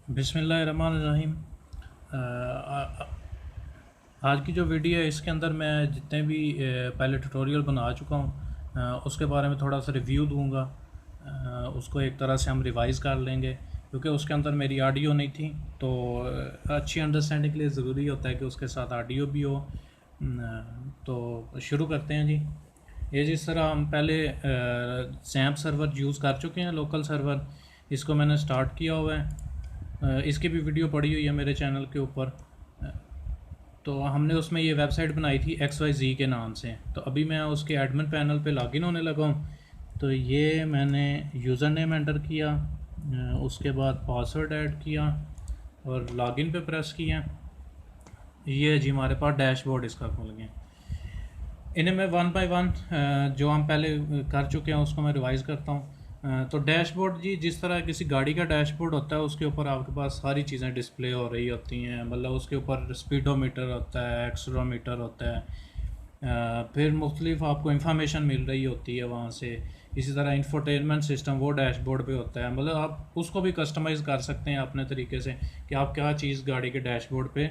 बिस्मिल्लाहिर्रहमानिर्रहीम। आज की जो वीडियो है इसके अंदर मैं जितने भी पहले ट्यूटोरियल बना चुका हूँ उसके बारे में थोड़ा सा रिव्यू दूंगा। उसको एक तरह से हम रिवाइज़ कर लेंगे क्योंकि उसके अंदर मेरी ऑडियो नहीं थी, तो अच्छी अंडरस्टैंडिंग के लिए ज़रूरी होता है कि उसके साथ ऑडियो भी हो। तो शुरू करते हैं जी। ये जिस तरह हम पहले सैम्प सर्वर यूज़ कर चुके हैं, लोकल सर्वर, इसको मैंने स्टार्ट किया हुआ है। इसकी भी वीडियो पड़ी हुई है मेरे चैनल के ऊपर। तो हमने उसमें ये वेबसाइट बनाई थी XYZ के नाम से। तो अभी मैं उसके एडमिन पैनल पे लॉगिन होने लगा हूँ। तो ये मैंने यूज़र नेम एंटर किया, उसके बाद पासवर्ड ऐड किया और लॉगिन पे प्रेस किया। ये जी हमारे पास डैशबोर्ड इसका खुल गया। इन्हें मैं वन बाय वन जो हम पहले कर चुके हैं उसको मैं रिवाइज़ करता हूँ। तो डैशबोर्ड जी, जिस तरह किसी गाड़ी का डैशबोर्ड होता है उसके ऊपर आपके पास सारी चीज़ें डिस्प्ले हो रही होती हैं। मतलब उसके ऊपर स्पीडोमीटर होता है, एक्सेलेरोमीटर होता है, फिर मुख्तलिफ आपको इन्फॉर्मेशन मिल रही होती है वहाँ से। इसी तरह इंफोटेनमेंट सिस्टम वो डैशबोर्ड पे होता है। मतलब आप उसको भी कस्टमाइज़ कर सकते हैं अपने तरीके से कि आप क्या चीज़ गाड़ी के डैशबोर्ड पे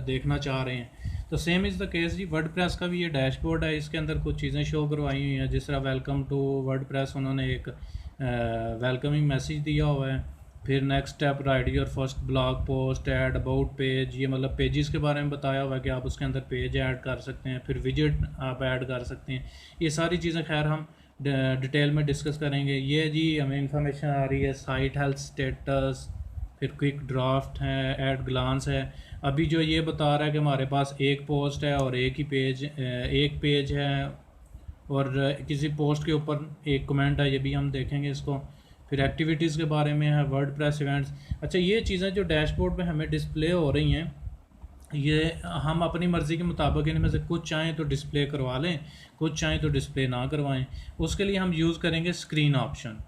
देखना चाह रहे हैं। तो सेम इज़ द केस जी, वर्डप्रेस का भी ये डैशबोर्ड है। इसके अंदर कुछ चीज़ें शो करवाई हुई हैं, जिस तरह वेलकम टू वर्डप्रेस, उन्होंने एक वेलकमिंग मैसेज दिया हुआ है। फिर next step, right your first blog post, add about page, ये मतलब पेजेस के बारे में बताया हुआ है कि आप उसके अंदर पेज ऐड कर सकते हैं। फिर विजिट आप ऐड कर सकते हैं। ये सारी चीज़ें खैर हम डिटेल में डिस्कस करेंगे। ये जी हमें इंफॉर्मेशन आ रही है, साइट हेल्थ स्टेटस, फिर क्विक ड्राफ्ट है, ऐड ग्लांस है। अभी जो ये बता रहा है कि हमारे पास एक पोस्ट है और एक पेज है, और किसी पोस्ट के ऊपर एक कमेंट है, ये भी हम देखेंगे इसको। फिर एक्टिविटीज़ के बारे में है, वर्डप्रेस इवेंट्स। अच्छा, ये चीज़ें जो डैशबोर्ड पे हमें डिस्प्ले हो रही हैं, ये हम अपनी मर्ज़ी के मुताबिक इनमें से कुछ चाहें तो डिस्प्ले करवा लें, कुछ चाहें तो डिस्प्ले ना करवाएं। उसके लिए हम यूज़ करेंगे स्क्रीन ऑप्शन।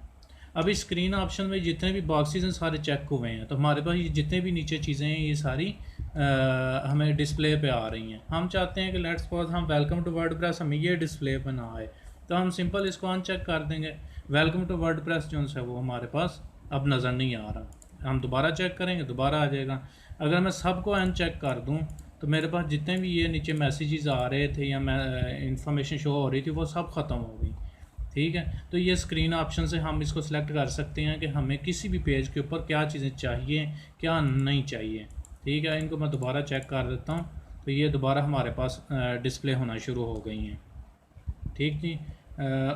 अभी स्क्रीन ऑप्शन में जितने भी बॉक्सेस हैं सारे चेक हुए हैं, तो हमारे पास ये जितने भी नीचे चीज़ें हैं ये सारी हमें डिस्प्ले पे आ रही हैं। हम चाहते हैं कि लेट्स सपोज हम वेलकम टू वर्डप्रेस, हमें ये डिस्प्ले पे ना आए, तो हम सिंपल इसको अनचेक कर देंगे। वेलकम टू वर्डप्रेस जो है वो हमारे पास अब नज़र नहीं आ रहा। हम दोबारा चेक करेंगे, दोबारा आ जाएगा। अगर मैं सबको अनचेक कर दूँ तो मेरे पास जितने भी ये नीचे मैसेजेस आ रहे थे या मैं इंफॉर्मेशन शो हो रही थी वो सब ख़त्म हो गई। ठीक है, तो ये स्क्रीन ऑप्शन से हम इसको सिलेक्ट कर सकते हैं कि हमें किसी भी पेज के ऊपर क्या चीज़ें चाहिए, क्या नहीं चाहिए। ठीक है, इनको मैं दोबारा चेक कर देता हूँ। तो ये दोबारा हमारे पास डिस्प्ले होना शुरू हो गई हैं। ठीक जी।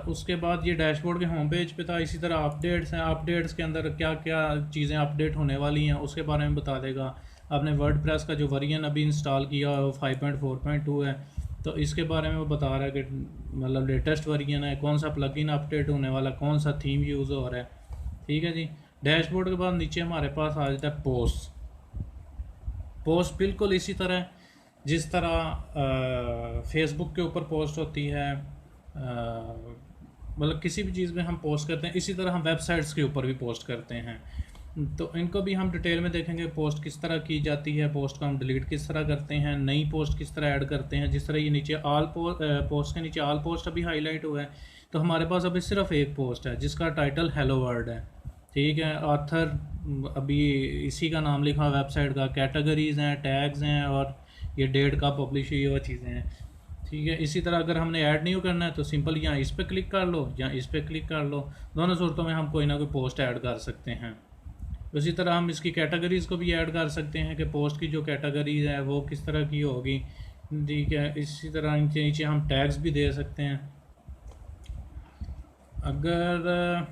उसके बाद ये डैशबोर्ड के होम पेज पे था। इसी तरह अपडेट्स हैं, अपडेट्स के अंदर क्या क्या चीज़ें अपडेट होने वाली हैं उसके बारे में बता देगा। आपने वर्डप्रेस का जो वर्जन अभी इंस्टॉल किया है वो 5.4.2 है, तो इसके बारे में वो बता रहा है कि मतलब लेटेस्ट वर्जन है, कौन सा प्लगइन अपडेट होने वाला, कौन सा थीम यूज़ हो रहा है। ठीक है जी। डैशबोर्ड के बाद नीचे हमारे पास आ जाता है पोस्ट। पोस्ट बिल्कुल इसी तरह जिस तरह फेसबुक के ऊपर पोस्ट होती है, मतलब किसी भी चीज़ में हम पोस्ट करते हैं, इसी तरह हम वेबसाइट्स के ऊपर भी पोस्ट करते हैं। तो इनको भी हम डिटेल में देखेंगे, पोस्ट किस तरह की जाती है, पोस्ट को हम डिलीट किस तरह करते हैं, नई पोस्ट किस तरह ऐड करते हैं। जिस तरह ये नीचे पोस्ट के नीचे ऑल पोस्ट अभी हाईलाइट हुआ है, तो हमारे पास अभी सिर्फ एक पोस्ट है जिसका टाइटल हेलो वर्ल्ड है। ठीक है, ऑथर अभी इसी का नाम लिखा वेबसाइट का, कैटेगरीज़ हैं, टैग्स हैं, और ये डेट का पब्लिश हुई हुआ चीज़ें हैं। ठीक है, इसी तरह अगर हमने ऐड नहीं करना है तो सिंपल यहाँ इस पर क्लिक कर लो या इस पर क्लिक कर लो। दोनों सूरतों में हम कोई ना कोई पोस्ट ऐड कर सकते हैं। उसी तरह हम इसकी कैटेगरीज़ को भी ऐड कर सकते हैं कि पोस्ट की जो कैटेगरीज है वो किस तरह की होगी। ठीक है, इसी तरह इनके नीचे हम टैग्स भी दे सकते हैं। अगर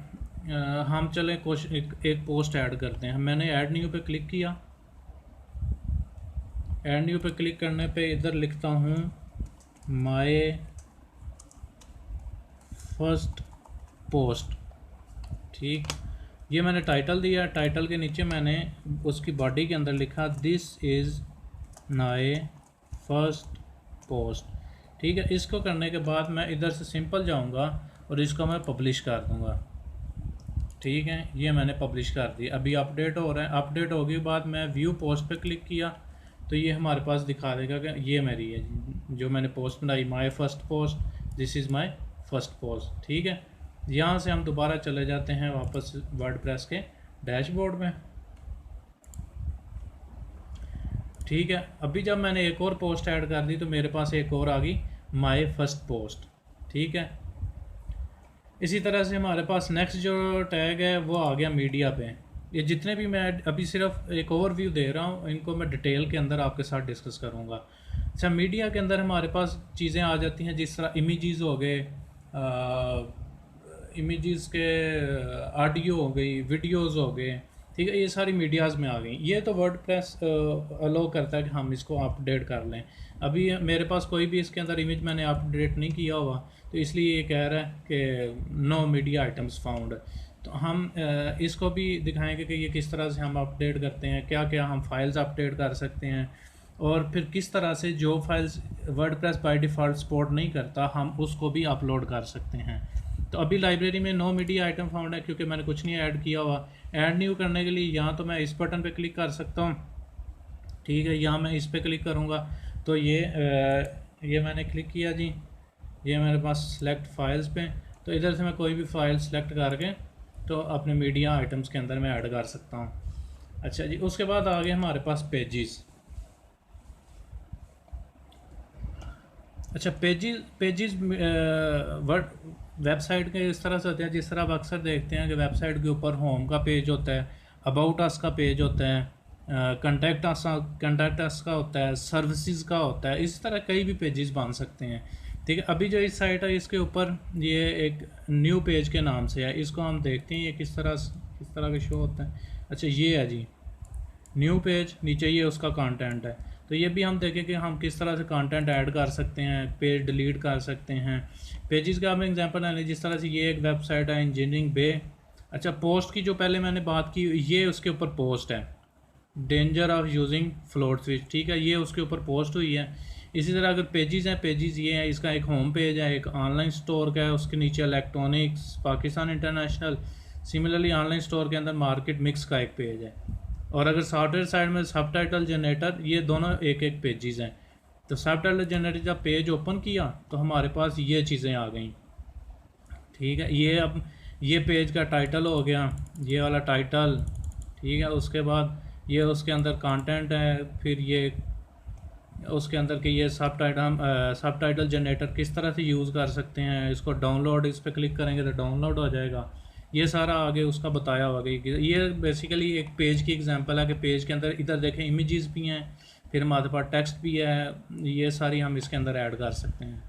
हम चलें एक पोस्ट ऐड करते हैं। मैंने ऐड न्यू पे क्लिक किया। ऐड न्यू पे क्लिक करने पे इधर लिखता हूँ माय फर्स्ट पोस्ट। ठीक, ये मैंने टाइटल दिया। टाइटल के नीचे मैंने उसकी बॉडी के अंदर लिखा this is my first post. ठीक है, इसको करने के बाद मैं इधर से सिंपल जाऊंगा और इसको मैं पब्लिश कर दूंगा। ठीक है, ये मैंने पब्लिश कर दी। अभी अपडेट हो रहा है। अपडेट होने के बाद मैं व्यू पोस्ट पे क्लिक किया तो ये हमारे पास दिखा देगा कि ये मेरी है जो मैंने पोस्ट बनाई, my first post, this is my first post. ठीक है, यहाँ से हम दोबारा चले जाते हैं वापस वर्डप्रेस के डैशबोर्ड में। ठीक है, अभी जब मैंने एक और पोस्ट ऐड कर दी तो मेरे पास एक और आ गई माय फर्स्ट पोस्ट। ठीक है, इसी तरह से हमारे पास नेक्स्ट जो टैग है वो आ गया मीडिया पे। ये जितने भी मैं अभी सिर्फ एक ओवरव्यू दे रहा हूँ, इनको मैं डिटेल के अंदर आपके साथ डिस्कस करूँगा। अच्छा, मीडिया के अंदर हमारे पास चीज़ें आ जाती हैं जिस तरह इमेजेस हो गए, इमेजेस के ऑडियो हो गई, वीडियोस हो गए। ठीक है, ये सारी मीडियाज़ में आ गई। ये तो वर्डप्रेस अलो करता है कि हम इसको अपडेट कर लें। अभी मेरे पास कोई भी इसके अंदर इमेज मैंने अपडेट नहीं किया हुआ, तो इसलिए ये कह रहा है कि नो मीडिया आइटम्स फाउंड। तो हम इसको भी दिखाएंगे कि ये किस तरह से हम अपडेट करते हैं, क्या क्या हम फाइल्स अपडेट कर सकते हैं, और फिर किस तरह से जो files WordPress by default support नहीं करता हम उसको भी अपलोड कर सकते हैं। तो अभी लाइब्रेरी में नो मीडिया आइटम फाउंड है क्योंकि मैंने कुछ नहीं ऐड किया हुआ। ऐड न्यू करने के लिए यहाँ तो मैं इस बटन पे क्लिक कर सकता हूँ। ठीक है, यहाँ मैं इस पे क्लिक करूँगा तो ये मैंने क्लिक किया जी, ये मेरे पास सेलेक्ट फाइल्स पे, तो इधर से मैं कोई भी फाइल सेलेक्ट करके तो अपने मीडिया आइटम्स के अंदर मैं ऐड कर सकता हूँ। अच्छा जी, उसके बाद आ गए हमारे पास पेजेस। अच्छा, पेजेस वर्ड वेबसाइट के इस तरह से होते हैं जिस तरह आप अक्सर देखते हैं कि वेबसाइट के ऊपर होम का पेज होता है, अबाउट अस का पेज होता है, कंटैक्ट अस का होता है, सर्विसेज का होता है। इस तरह कई भी पेजेस बन सकते हैं। ठीक है, अभी जो इस साइट है इसके ऊपर ये एक न्यू पेज के नाम से है, इसको हम देखते हैं ये किस तरह का शो होता है। अच्छा, ये है जी न्यू पेज, नीचे ये उसका कंटेंट है। तो ये भी हम देखें कि हम किस तरह से कंटेंट ऐड कर सकते हैं, पेज डिलीट कर सकते हैं। पेजेस का हम एग्जांपल ले लें, जिस तरह से ये एक वेबसाइट है इंजीनियरिंग बे। अच्छा, पोस्ट की जो पहले मैंने बात की ये उसके ऊपर पोस्ट है, danger of using float switch. ठीक है, ये उसके ऊपर पोस्ट हुई है। इसी तरह अगर पेजेस हैं, पेजेस ये हैं, इसका एक होम पेज है, एक ऑनलाइन स्टोर का है, उसके नीचे electronics Pakistan international. Similarly online store के अंदर मार्केट मिक्स का एक पेज है, और अगर सॉफ्टवेयर साइड में सबटाइटल जनरेटर, ये दोनों एक एक पेजेस हैं। तो सबटाइटल जनरेटर जब पेज ओपन किया तो हमारे पास ये चीज़ें आ गई। ठीक है, ये अब ये पेज का टाइटल हो गया, ये वाला टाइटल। ठीक है, उसके बाद ये उसके अंदर कंटेंट है, फिर ये उसके अंदर के ये सबटाइटल जनरेटर किस तरह से यूज़ कर सकते हैं, इसको डाउनलोड, इस पर क्लिक करेंगे तो डाउनलोड हो जाएगा। ये सारा आगे उसका बताया होगा कि ये बेसिकली एक पेज की एग्जांपल है कि पेज के अंदर इधर देखें इमेजेस भी हैं, फिर हमारे पास टेक्स्ट भी है, ये सारी हम इसके अंदर ऐड कर सकते हैं।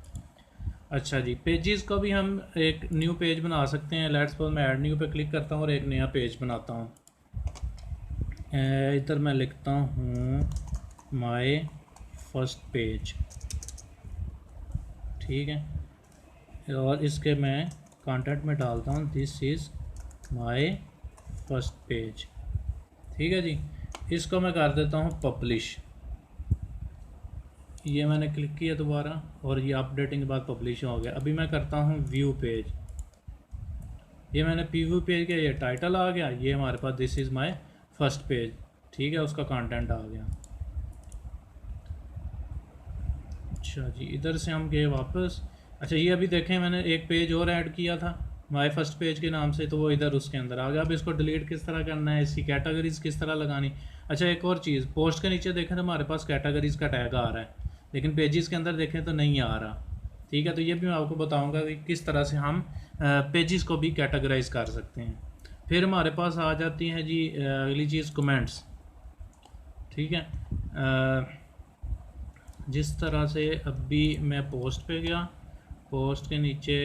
अच्छा जी, पेजेस को भी हम एक न्यू पेज बना सकते हैं। लेट्स सपोज मैं ऐड न्यू पे क्लिक करता हूँ और एक नया पेज बनाता हूँ। इधर मैं लिखता हूँ माय फर्स्ट पेज। ठीक है, और इसके मैं कंटेंट में डालता हूँ this is my first page. ठीक है जी, इसको मैं कर देता हूँ पब्लिश। ये मैंने क्लिक किया दोबारा और ये अपडेटिंग के बाद पब्लिश हो गया। अभी मैं करता हूँ व्यू पेज, ये मैंने प्रीव्यू पेज किया, ये टाइटल आ गया, ये हमारे पास this is my first page. ठीक है, उसका कंटेंट आ गया। अच्छा जी, इधर से हम गए वापस। अच्छा, ये अभी देखें मैंने एक पेज और ऐड किया था माय फर्स्ट पेज के नाम से, तो वो इधर उसके अंदर आ गया। अब इसको डिलीट किस तरह करना है, इसकी कैटेगरीज किस तरह लगानी। अच्छा, एक और चीज़, पोस्ट के नीचे देखें तो हमारे पास कैटेगरीज का टैग आ रहा है, लेकिन पेजेस के अंदर देखें तो नहीं आ रहा। ठीक है, तो ये भी मैं आपको बताऊंगा कि किस तरह से हम पेजेस को भी कैटेगराइज कर सकते हैं। फिर हमारे पास आ जाती है जी अगली चीज़ कमेंट्स। ठीक है, जिस तरह से अभी मैं पोस्ट पे गया, पोस्ट के नीचे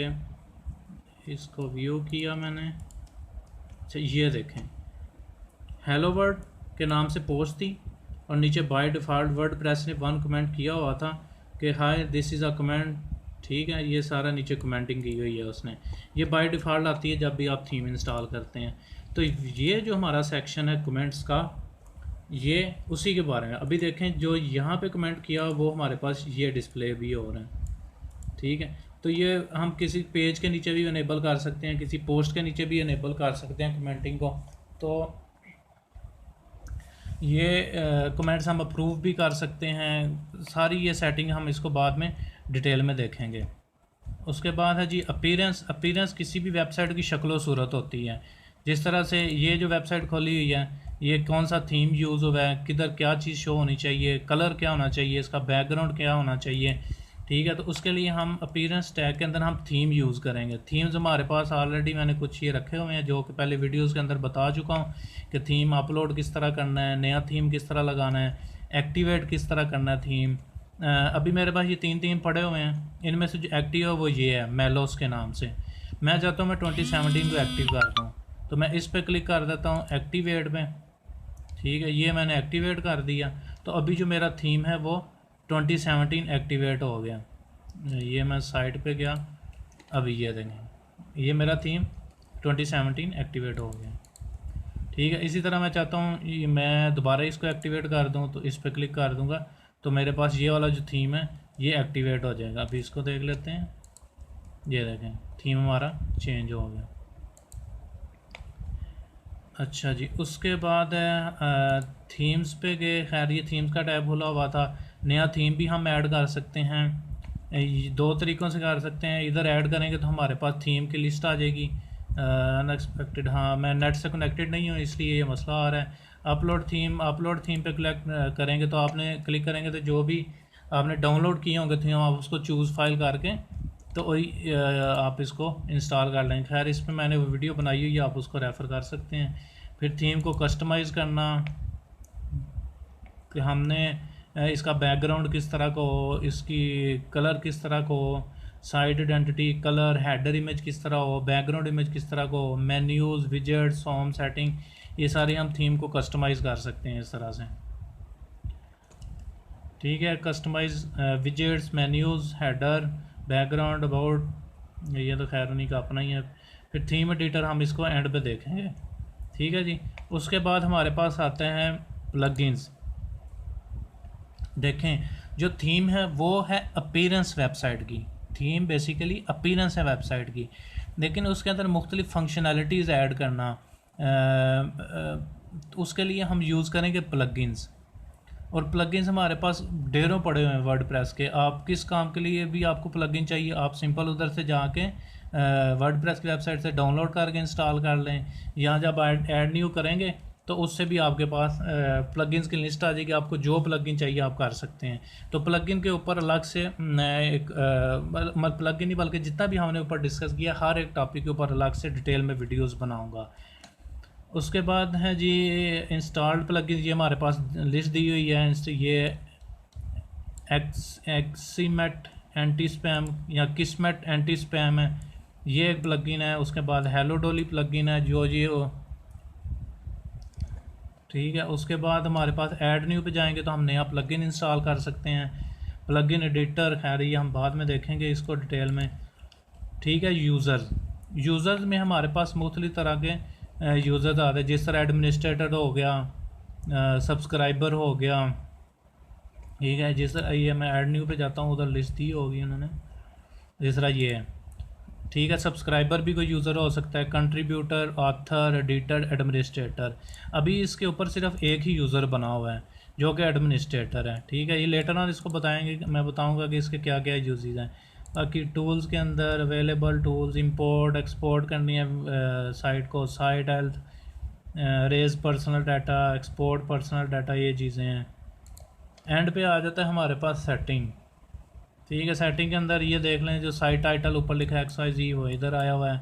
इसको व्यू किया मैंने। अच्छा, ये देखें हेलो वर्ड के नाम से पोस्ट थी और नीचे बाय डिफ़ॉल्ट वर्डप्रेस ने वन कमेंट किया हुआ था कि hi this is a comment. ठीक है, ये सारा नीचे कमेंटिंग की हुई है उसने, ये बाय डिफ़ॉल्ट आती है जब भी आप थीम इंस्टॉल करते हैं। तो ये जो हमारा सेक्शन है कमेंट्स का, ये उसी के बारे में। अभी देखें जो यहाँ पे कमेंट किया वो हमारे पास ये डिस्प्ले भी हो रहा है। ठीक है, तो ये हम किसी पेज के नीचे भी इनेबल कर सकते हैं, किसी पोस्ट के नीचे भी इनेबल कर सकते हैं कमेंटिंग को। तो ये कमेंट्स हम अप्रूव भी कर सकते हैं। सारी ये सेटिंग हम इसको बाद में डिटेल में देखेंगे। उसके बाद है जी अपीयरेंस। अपीयरेंस किसी भी वेबसाइट की शक्ल व सूरत होती है। जिस तरह से ये जो वेबसाइट खोली हुई है, ये कौन सा थीम यूज़ हुआ है, किधर क्या चीज़ शो होनी चाहिए, कलर क्या होना चाहिए, इसका बैकग्राउंड क्या होना चाहिए। ठीक है, तो उसके लिए हम अपीयरेंस टैग के अंदर हम थीम यूज़ करेंगे। थीम्स हमारे पास ऑलरेडी मैंने कुछ ये रखे हुए हैं जो कि पहले वीडियोस के अंदर बता चुका हूँ कि थीम अपलोड किस तरह करना है, नया थीम किस तरह लगाना है, एक्टिवेट किस तरह करना है थीम। अभी मेरे पास ये 3 थीम पड़े हुए हैं, इनमें से जो एक्टिव है वो ये है मेलोस के नाम से। मैं चाहता हूँ मैं 2017 को एक्टिव कर दूँ, तो मैं इस पर क्लिक कर देता हूँ एक्टिवेट पे। ठीक है, ये मैंने एक्टिवेट कर दिया, तो अभी जो मेरा थीम है वो 2017 एक्टिवेट हो गया। ये मैं साइट पे गया, अभी ये देखें ये मेरा थीम 2017 एक्टिवेट हो गया। ठीक है, इसी तरह मैं चाहता हूँ मैं दोबारा इसको एक्टिवेट कर दूँ, तो इस पर क्लिक कर दूँगा तो मेरे पास ये वाला जो थीम है ये एक्टिवेट हो जाएगा। अभी इसको देख लेते हैं, ये देखें थीम हमारा चेंज हो गया। अच्छा जी, उसके बाद थीम्स पे गए। खैर ये थीम्स का टैब खुला हुआ था, नया थीम भी हम ऐड कर सकते हैं। 2 तरीक़ों से कर सकते हैं, इधर ऐड करेंगे तो हमारे पास थीम की लिस्ट आ जाएगी। अनएक्सपेक्टेड, हाँ मैं नेट से कनेक्टेड नहीं हूँ इसलिए ये मसला आ रहा है। अपलोड थीम पे क्लिक करेंगे तो आपने क्लिक करेंगे तो जो भी आपने डाउनलोड किए होंगे थीम आप उसको चूज़ फाइल करके तो वही आप इसको इंस्टॉल कर लेंगे। खैर इस पर मैंने वो वीडियो बनाई हुई है, आप उसको रेफ़र कर सकते हैं। फिर थीम को कस्टमाइज़ करना कि हमने इसका बैकग्राउंड किस तरह का हो, इसकी कलर किस तरह का हो, side identity, colour, header image किस तरह हो, बैकग्राउंड इमेज किस तरह को हो, मेन्यूज़, विजेट्स, होम सेटिंग, ये सारी हम थीम को कस्टमाइज़ कर सकते हैं इस तरह से। ठीक है, customise widgets, menus, header, background, about, ये तो खैर उन्हीं का अपना ही है। फिर थीम एडिटर हम इसको एंड पे देखेंगे। ठीक है जी, उसके बाद हमारे पास आते हैं प्लगइन्स। देखें जो थीम है वो है अपीयरेंस वेबसाइट की, थीम बेसिकली अपीयरेंस है वेबसाइट की, लेकिन उसके अंदर मुख्तलिफ फंक्शनैलिटीज़ ऐड करना, उसके लिए हम यूज़ करेंगे प्लगइन्स। और प्लगइन्स हमारे पास ढेरों पड़े हुए हैं वर्डप्रेस के। आप किस काम के लिए भी आपको प्लगइन चाहिए आप सिंपल उधर से जाके वर्डप्रेस की वेबसाइट से डाउनलोड करके इंस्टॉल कर लें, या जब ऐड न्यू करेंगे तो उससे भी आपके पास प्लगइन्स की लिस्ट आ जाएगी, आपको जो प्लगइन चाहिए आप कर सकते हैं। तो प्लगइन के ऊपर अलग से एक प्लगइन नहीं बल्कि जितना भी हमने ऊपर डिस्कस किया हर एक टॉपिक के ऊपर अलग से डिटेल में वीडियोज़ बनाऊँगा। उसके बाद है जी इंस्टॉल्ड प्लगइन, ये हमारे पास लिस्ट दी हुई है। ये एक्सीमेट एंटी स्पैम या किस्मेट एंटी स्पैम है, ये एक प्लगइन है। उसके बाद हेलो डॉली प्लगइन है जो ये ठीक है। उसके बाद हमारे पास ऐड न्यू पे जाएंगे तो हम नया प्लगइन इंस्टॉल कर सकते हैं। प्लगइन एडिटर, खैर ये हम बाद में देखेंगे इसको डिटेल में। ठीक है, यूज़र्स में हमारे पास मुख्तलिफ तरह के यूज़र्स आते हैं, जिस तरह एडमिनिस्ट्रेटर हो गया, सब्सक्राइबर हो गया। ठीक है, जिस तरह ये मैं ऐड न्यू पे जाता हूँ उधर लिस्ट दी होगी उन्होंने, जिस तरह ये है। ठीक है, सब्सक्राइबर भी कोई यूज़र हो सकता है, कंट्रीब्यूटर, ऑथर, एडिटर, एडमिनिस्ट्रेटर। अभी इसके ऊपर सिर्फ एक ही यूज़र बना हुआ है जो कि एडमिनिस्ट्रेटर है। ठीक है, ये लेटर ऑन इसको बताएंगे, मैं बताऊंगा कि इसके क्या क्या यूजेस हैं। बाकी टूल्स के अंदर अवेलेबल टूल्स, इंपोर्ट एक्सपोर्ट करनी है साइट को, site health, erase personal data, export personal data, ये चीज़ें हैं। एंड पे आ जाता है हमारे पास सेटिंग। ठीक है, सेटिंग के अंदर ये देख लें जो साइट टाइटल ऊपर लिखा है XYZ वो इधर आया हुआ है।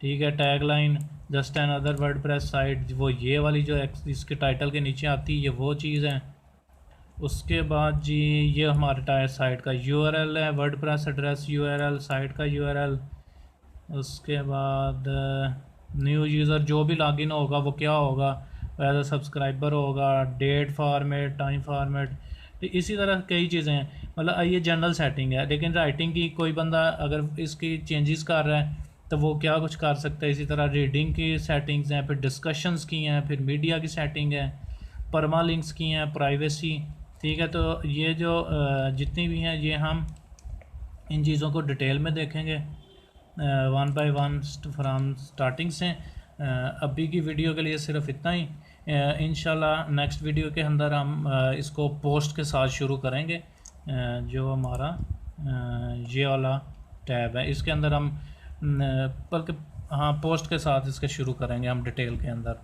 ठीक है, tag line just an other WordPress site, वो ये वाली जो इसके टाइटल के नीचे आती है ये वो चीज़ है। उसके बाद जी ये हमारे साइट का URL है, वर्डप्रेस एड्रेस URL, साइट का URL। उसके बाद न्यू यूज़र जो भी लॉगिन होगा वो क्या होगा, एज सब्सक्राइबर होगा, डेट फॉर्मेट, टाइम फॉर्मेट, तो इसी तरह कई चीज़ें हैं। मतलब ये जनरल सेटिंग है, लेकिन राइटिंग की कोई बंदा अगर इसकी चेंजेस कर रहा है तो वो क्या कुछ कर सकता है। इसी तरह रीडिंग की सेटिंग्स हैं, फिर डिस्कशंस की हैं, फिर मीडिया की सेटिंग है, परमा लिंक्स की हैं, प्राइवेसी। ठीक है, तो ये जो जितनी भी हैं ये हम इन चीज़ों को डिटेल में देखेंगे one by one from starting से। अभी की वीडियो के लिए सिर्फ इतना ही। इंशाल्लाह नेक्स्ट वीडियो के अंदर हम इसको पोस्ट के साथ शुरू करेंगे। जो हमारा ये वाला टैब है इसके अंदर हम बल्कि हाँ पोस्ट के साथ इसके शुरू करेंगे हम डिटेल के अंदर।